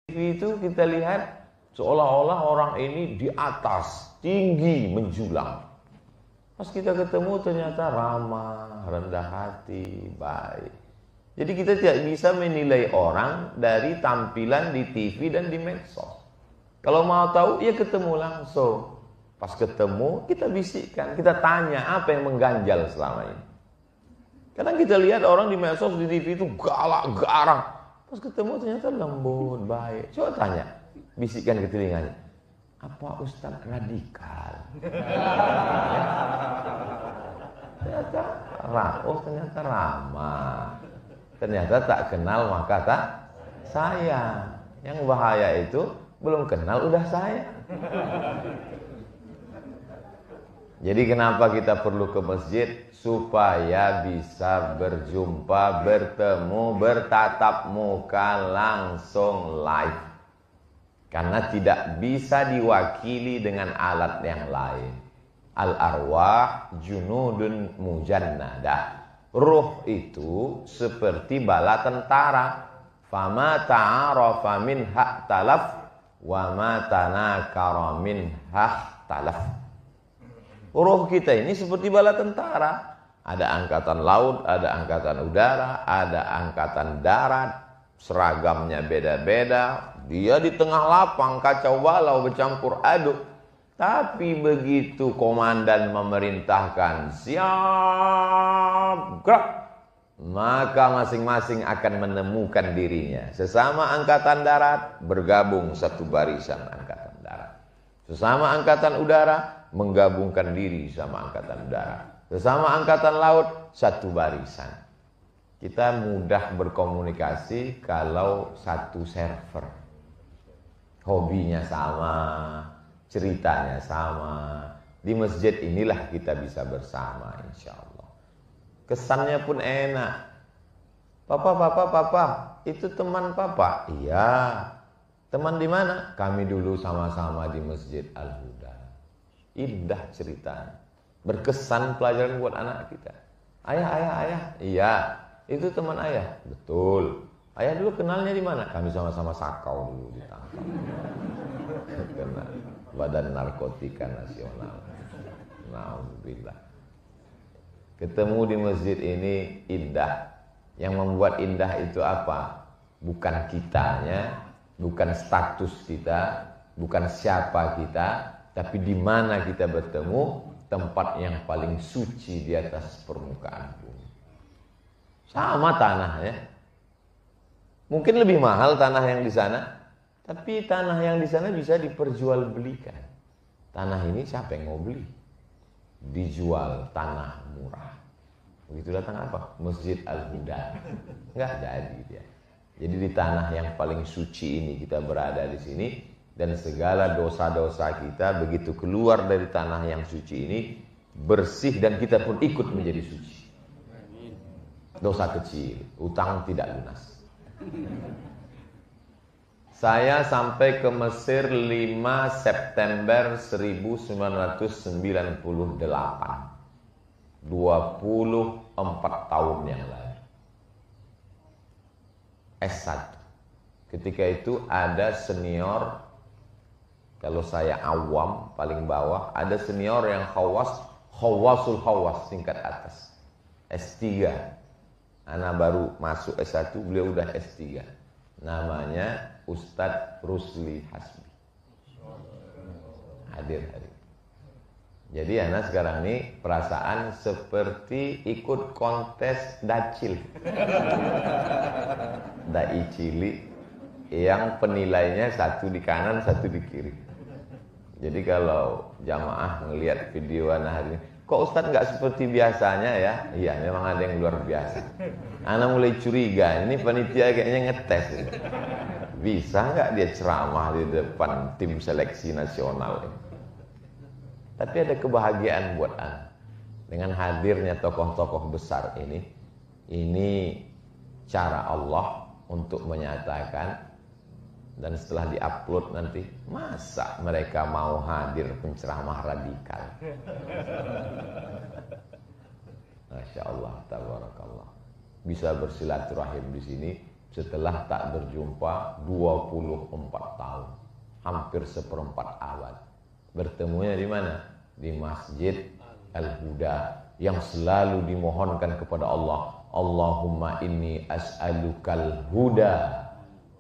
TV itu kita lihat seolah-olah orang ini di atas, tinggi, menjulang. Pas kita ketemu ternyata ramah, rendah hati, baik. Jadi kita tidak bisa menilai orang dari tampilan di TV dan di medsos. Kalau mau tahu, ya ketemu langsung. Pas ketemu, kita bisikkan, kita tanya apa yang mengganjal selama ini. Kadang kita lihat orang di medsos, di TV itu galak, garang. Pas ketemu ternyata lembut, baik. Coba tanya, bisikkan ke telinganya. Apa Ustaz radikal? Ternyata ternyata ramah. Ternyata tak kenal maka tak sayang. Yang bahaya itu belum kenal udah sayang. Jadi kenapa kita perlu ke masjid? Supaya bisa berjumpa, bertemu, bertatap muka langsung live. Karena tidak bisa diwakili dengan alat yang lain. Al-arwah junudun mujannadah. Ruh itu seperti bala tentara. Fama ta'arafa minha talaf wa ma tanakara minha talaf. Ruh kita ini seperti bala tentara. Ada angkatan laut, ada angkatan udara, ada angkatan darat. Seragamnya beda-beda. Dia di tengah lapang kacau balau bercampur aduk. Tapi begitu komandan memerintahkan siap gerak, maka masing-masing akan menemukan dirinya. Sesama angkatan darat bergabung satu barisan angkatan darat. Sesama angkatan udara menggabungkan diri sama angkatan udara. Sesama angkatan laut satu barisan. Kita mudah berkomunikasi kalau satu server. Hobinya sama, ceritanya sama. Di masjid inilah kita bisa bersama insya Allah. Kesannya pun enak. Papa, itu teman papa? Iya. Teman di mana? Kami dulu sama-sama di Masjid Al-Huda. Indah ceritanya. Berkesan pelajaran buat anak kita. Ayah. Iya. Itu teman ayah. Betul. Ayah dulu kenalnya di mana? Kami sama-sama sakau dulu ditangkap. Kena Badan Narkotika Nasional. Alhamdulillah. Ketemu di masjid ini indah. Yang membuat indah itu apa? Bukan kitanya, bukan status kita, bukan siapa kita, tapi di mana kita bertemu, tempat yang paling suci di atas permukaan bumi. Sama tanahnya. Mungkin lebih mahal tanah yang di sana, tapi tanah yang di sana bisa diperjualbelikan. Tanah ini siapa yang mau beli? Dijual tanah murah. Begitu datang apa? Masjid Al-Huda. Enggak jadi dia. Jadi di tanah yang paling suci ini kita berada di sini, dan segala dosa-dosa kita begitu keluar dari tanah yang suci ini bersih, dan kita pun ikut menjadi suci. Dosa kecil, utang tidak lunas. Saya sampai ke Mesir 5 September 1998. 24 tahun yang lalu. S1. Ketika itu ada senior, kalau saya awam paling bawah, ada senior yang khawasul khawas tingkat atas. S3. Ana baru masuk S1, beliau udah S3. Namanya Ustadz Rusli Hasbi. Hadir hari. Jadi anak sekarang ini perasaan seperti ikut kontes dacil. Dai cilik yang penilainya satu di kanan, satu di kiri. Jadi kalau jamaah ngelihat video anak hari ini, kok Ustadz nggak seperti biasanya ya? Iya, memang ada yang luar biasa. Anak mulai curiga, ini panitia kayaknya ngetes. Bisa nggak dia ceramah di depan tim seleksi nasional ini? Tapi ada kebahagiaan buat anak. Dengan hadirnya tokoh-tokoh besar ini cara Allah untuk menyatakan, dan setelah diupload nanti, masa mereka mau hadir penceramah radikal? Masya Allah, tabarakallah. Bisa bersilaturahim di sini setelah tak berjumpa 24 tahun, hampir seperempat abad. Bertemunya di mana? Di Masjid Al-Huda yang selalu dimohonkan kepada Allah, Allahumma inni as'alukal huda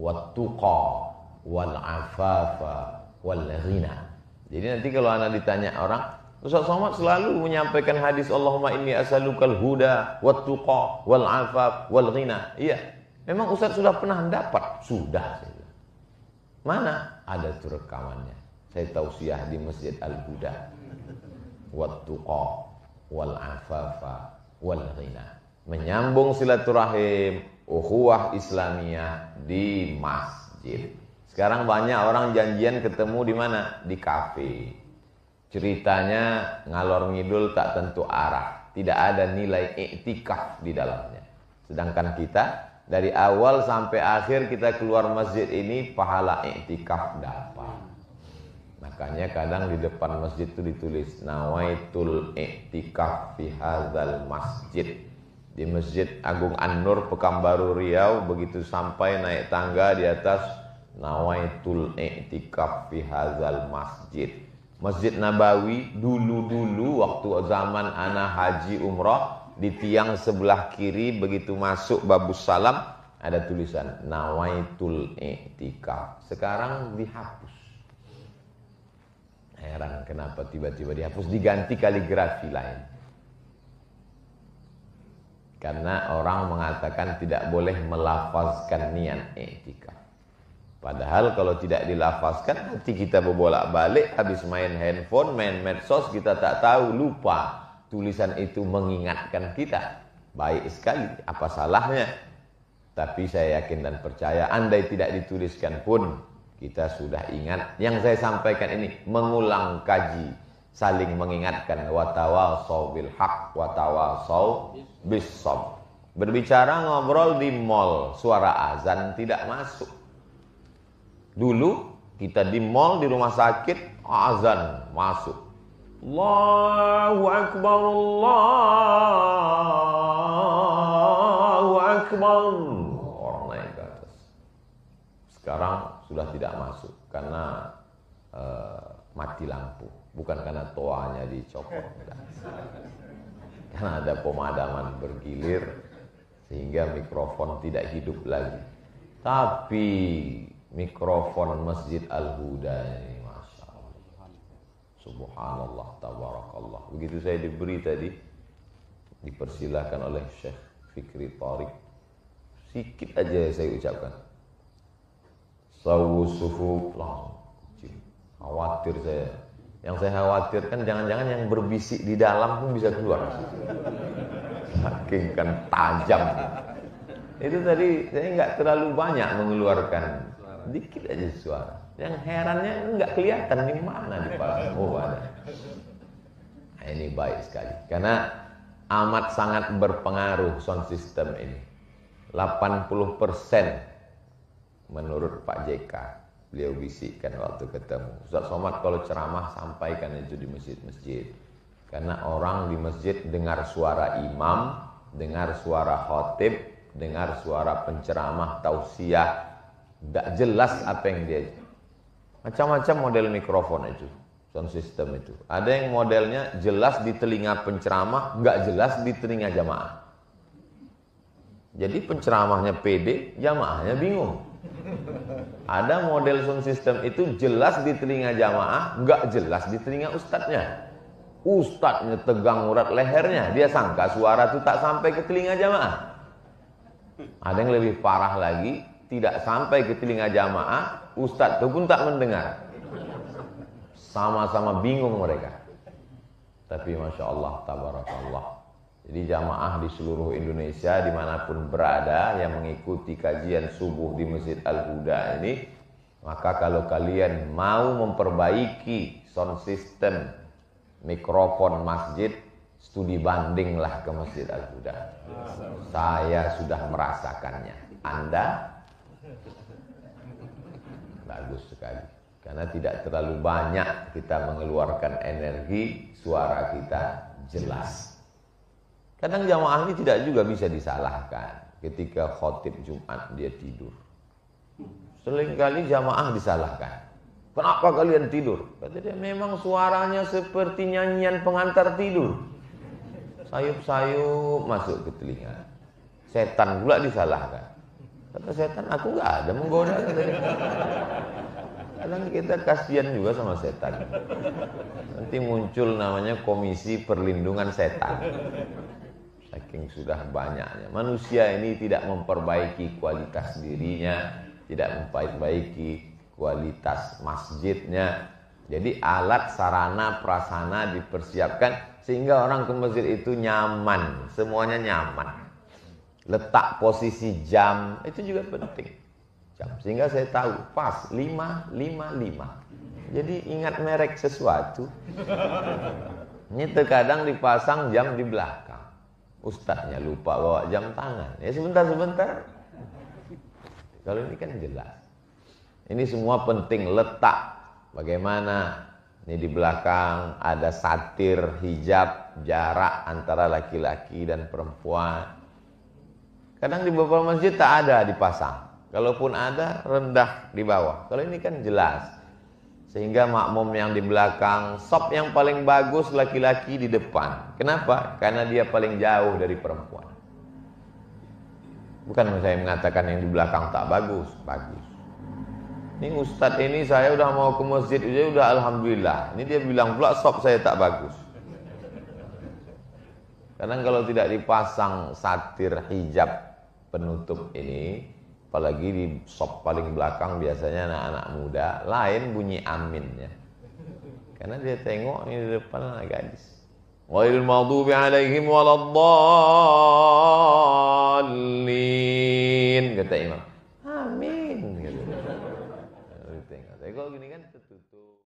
wat tuqa wal afafa wal ghina. Jadi nanti kalau anak ditanya orang, Ustaz Somad selalu menyampaikan hadis Allahumma inni as'alukal huda wat tuqa wal afaf wal ghina. Iya, memang Ustaz sudah pernah dapat? Sudah. Mana? Ada tuh rekamannya. Saya tausiah di Masjid Al-Huda. Wat tuqa wal afafa wal ghina. Menyambung silaturahim, ukhuwah Islamiyah di masjid. Sekarang banyak orang janjian ketemu di mana? Di kafe. Ceritanya ngalor ngidul tak tentu arah. Tidak ada nilai iktikaf di dalamnya. Sedangkan kita dari awal sampai akhir kita keluar masjid ini pahala iktikaf dapat. Makanya kadang di depan masjid itu ditulis nawaitul iktikaf fi hadzal masjid. Di Masjid Agung An-Nur Pekanbaru Riau, begitu sampai naik tangga di atas nawaitul iktikaf fi hadzal masjid. Masjid Nabawi dulu waktu zaman ana haji umrah, di tiang sebelah kiri begitu masuk babus salam ada tulisan nawaitul iktikaf. Sekarang dihapus. Heran kenapa tiba-tiba dihapus, diganti kaligrafi lain. Karena orang mengatakan tidak boleh melafazkan niat iktikaf. Padahal kalau tidak dilafazkan nanti kita berbolak-balik, habis main handphone, main medsos, kita tak tahu, lupa. Tulisan itu mengingatkan kita. Baik sekali, apa salahnya? Tapi saya yakin dan percaya andai tidak dituliskan pun kita sudah ingat. Yang saya sampaikan ini mengulang kaji, saling mengingatkan, watawasau bil haq watawasau bis sabr. Berbicara ngobrol di mall, suara azan tidak masuk. Dulu kita di mall, di rumah sakit, azan masuk. Allahu Akbar, Allahu Akbar. Orang naik ke atas. Sekarang sudah tidak masuk karena mati lampu. Bukan karena toanya dicopot. Karena ada pemadaman bergilir sehingga mikrofon tidak hidup lagi. Tapi mikrofon Masjid Al-Huda ini, Masya Allah, subhanallah, tabarakallah. Begitu saya diberi tadi, dipersilahkan oleh Syekh Fikri Thariq, sikit aja saya ucapkan, sawu sufu lang, khawatir saya. Yang saya khawatirkan jangan-jangan yang berbisik di dalam pun bisa keluar. Saking kan tajam. Itu tadi saya nggak terlalu banyak mengeluarkan, dikit aja suara. Yang herannya nggak kelihatan di mana di palang. Oh ada. Nah, ini baik sekali karena amat sangat berpengaruh sound system ini. 80% menurut Pak JK, beliau bisikkan waktu ketemu. Ustaz Somad kalau ceramah sampaikan itu di masjid-masjid. Karena orang di masjid dengar suara imam, dengar suara khotib, dengar suara penceramah, tausiah, tidak jelas apa yang dia. Macam-macam model mikrofon itu, sound system itu. Ada yang modelnya jelas di telinga penceramah, nggak jelas di telinga jamaah. Jadi penceramahnya pede, jamaahnya bingung. Ada model sound system itu jelas di telinga jamaah, nggak jelas di telinga ustadznya. Ustadznya tegang urat lehernya, dia sangka suara itu tak sampai ke telinga jamaah. Ada yang lebih parah lagi, tidak sampai ke telinga jamaah, ustadz itu pun tak mendengar. Sama-sama bingung mereka. Tapi Masya Allah, tabarakallah. Jadi jamaah di seluruh Indonesia dimanapun berada yang mengikuti kajian subuh di Masjid Al-Huda ini, maka kalau kalian mau memperbaiki sound system mikrofon masjid, studi bandinglah ke Masjid Al-Huda. Saya sudah merasakannya. Anda? Bagus sekali. Karena tidak terlalu banyak kita mengeluarkan energi, suara kita jelas. Kadang jamaah ini tidak juga bisa disalahkan. ketika khotib Jumat dia tidur. Seringkali jamaah disalahkan. Kenapa kalian tidur? Kata dia, memang suaranya seperti nyanyian pengantar tidur. Sayup-sayup masuk ke telinga. Setan pula disalahkan. Kata setan, aku nggak ada menggoda. Kata dia. Kadang kita kasihan juga sama setan. Nanti muncul namanya Komisi Perlindungan Setan. Saking sudah banyaknya. Manusia ini tidak memperbaiki kualitas dirinya, tidak memperbaiki kualitas masjidnya. Jadi alat, sarana, prasarana dipersiapkan sehingga orang ke masjid itu nyaman, semuanya nyaman. Letak posisi jam itu juga penting. Jam, sehingga saya tahu pas 5:55. Jadi ingat merek sesuatu. Ini terkadang dipasang jam di belakang. Ustadznya lupa bawa jam tangan. Ya sebentar-sebentar. Kalau ini kan jelas. Ini semua penting, letak. Bagaimana ini di belakang ada satir, hijab, jarak antara laki-laki dan perempuan. Kadang di beberapa masjid tak ada dipasang. Kalaupun ada, rendah di bawah. Kalau ini kan jelas. Sehingga makmum yang di belakang, sop yang paling bagus laki-laki di depan. Kenapa? Karena dia paling jauh dari perempuan. Bukan saya mengatakan yang di belakang tak bagus. Bagus. Ini ustadz ini saya udah mau ke masjid, dia udah alhamdulillah. Ini dia bilang pula sop saya tak bagus. Karena kalau tidak dipasang satir hijab penutup ini, apalagi di sop paling belakang biasanya anak-anak muda, lain bunyi aminnya. Karena dia tengok ini di depan anak gadis. Ghairil maghdubi alaihim waladdallin, kata imam. Amin. Tengok, kalau gini kan tertutup.